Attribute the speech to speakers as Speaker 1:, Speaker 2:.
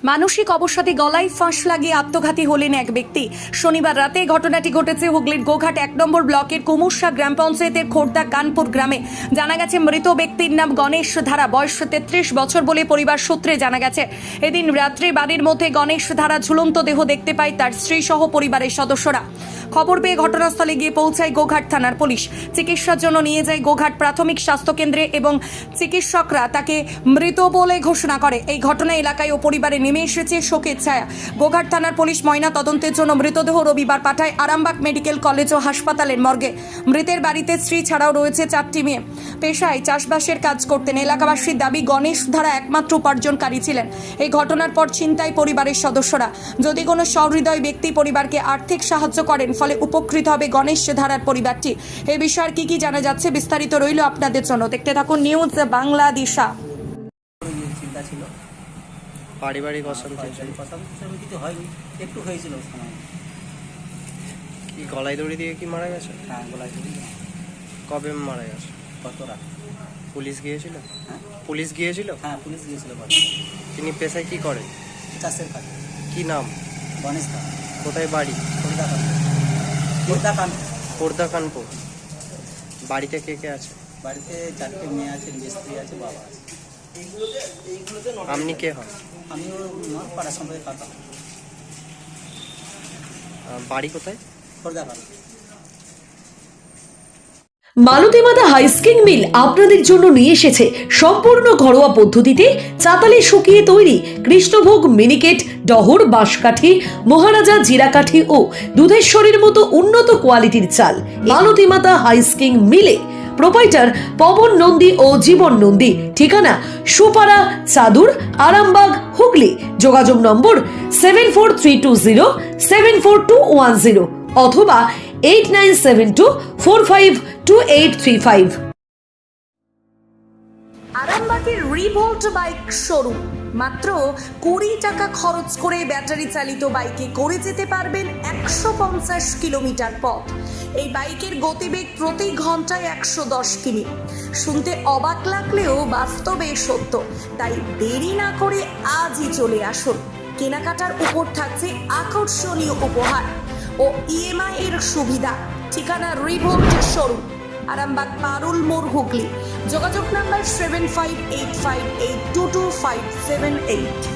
Speaker 1: মানসিক অবসাদে গলায় ফাঁস লাগিয়ে আত্মঘাতী হলেন এক ব্যক্তি। শনিবার রাতে ঘটনাটি ঘটেছে হুগলির গোঘাট ১ নম্বর ব্লকের কুমুরশা গ্রাম পঞ্চায়েতের খোর্দা কানপুর গ্রামে। জানা গেছে মৃত ব্যক্তির নাম গণেশ ধারা, বয়স ৩৩ বছর বলে পরিবার সূত্রে জানা গেছে। এদিন রাত্রে বাড়ির মধ্যে গণেশ ধারা ঝুলন্ত দেহ দেখতে পায় তার স্ত্রী সহ পরিবারের সদস্যরা। খবর পেয়ে ঘটনাস্থলে গিয়ে পৌঁছায় গোঘাট থানার পুলিশ। চিকিৎসার জন্য নিয়ে যায় গোঘাট প্রাথমিক স্বাস্থ্যকেন্দ্রে এবং চিকিৎসকরা তাকে মৃত বলে ঘোষণা করে। এই ঘটনা এলাকায় ও পরিবারে নেমে এসেছে শোকের ছায়া। গোঘাট থানার পুলিশ ময়না তদন্তের জন্য মৃতদেহ রবিবার পাঠায় আরামবাগ মেডিকেল কলেজ ও হাসপাতালের মর্গে। মৃতের বাড়িতে স্ত্রী ছাড়াও রয়েছে 4টি মেয়ে। পেশায় চাষবাসের কাজ করতেন। এলাকাবাসীর দাবি গণেশ ধারা একমাত্র উপার্জনকারী ছিলেন। এই ঘটনার পর চিন্তায় পরিবারের সদস্যরা। যদি কোনো সহৃদয় ব্যক্তি পরিবারকে আর্থিক সাহায্য করেন, ফলে উপকৃত হবে গণেশ ধারার পরিবারটি। এই বিষয়ে কি জানা যাচ্ছে বিস্তারিত রইল আপনাদের জন্য। দেখতে থাকুন নিউজ বাংলাদেশা।
Speaker 2: চিন্তা ছিল,
Speaker 3: পারিবারিক অশান্তি
Speaker 2: কিছু হয়নি, একটু হয়েছিল সময়।
Speaker 3: কি গলায় দড়ি দিয়ে কি মারা গেছে?
Speaker 2: হ্যাঁ, গলায় দড়ি।
Speaker 3: কবে মারা গেছে?
Speaker 2: কত রাত?
Speaker 3: পুলিশ গিয়েছিল?
Speaker 2: হ্যাঁ,
Speaker 3: পুলিশ গিয়েছিল?
Speaker 2: হ্যাঁ, পুলিশ গিয়েছিল।
Speaker 3: তিনি পেশায় কি করেন?
Speaker 2: চাষের কাজ।
Speaker 3: কি নাম?
Speaker 2: গণেশ দা।
Speaker 3: কোথায় বাড়ি? খোর্দা কানপুর। বাড়িতে কে কে আছে?
Speaker 2: বাড়িতে 4টে মেয়ে আছে, স্ত্রী আছে, বাবা আছে।
Speaker 3: আপনি কে হন?
Speaker 2: আমিও পাড়ার সঙ্গে কাকা।
Speaker 3: বাড়ি কোথায়?
Speaker 2: খোর্দা কাকা।
Speaker 4: মালতীমাতা হাইস্কিং মিল আপনাদের জন্য নিয়ে এসেছে সম্পূর্ণ ঘরোয়া পদ্ধতিতে চাতালে শুকিয়ে তৈরি কৃষ্ণভোগ মিনিকেট, ডহর, বাঁশকাঠি, মহারাজা জিরাকাঠি ও দুধেশ্বরীর মতো উন্নত কোয়ালিটির চাল। মালতীমাতা হাইস্কিং মিলে প্রোপাইটার পবন নন্দী ও জীবন নন্দী। ঠিকানা সুপারা, চাদুর, আরামবাগ, হুগলি। যোগাযোগ নম্বর 7432074210 অথবা 8972452835।
Speaker 1: আরামবাগের রিভোল্ট বাইক শোরুম। মাত্র 20 টাকা খরচ করে ব্যাটারি চালিত বাইকে করে যেতে পারবেন 150 কিলোমিটার পথ। এই বাইকের গতিবেগ প্রতি ঘন্টায় 110 কিমি। শুনতে অবাক লাগলেও বাস্তবে সত্য। তাই দেরি না করে আজই চলে আসুন। কেনাকাটার উপর থাকছে আকর্ষণীয় উপহার ও ইএমআই এর সুবিধা। ঠিকানা রিভোল্ট শোরুম, আরামবাগ পারুল মোড়, হুগলি। যোগাযোগ নাম্বার 7585822578।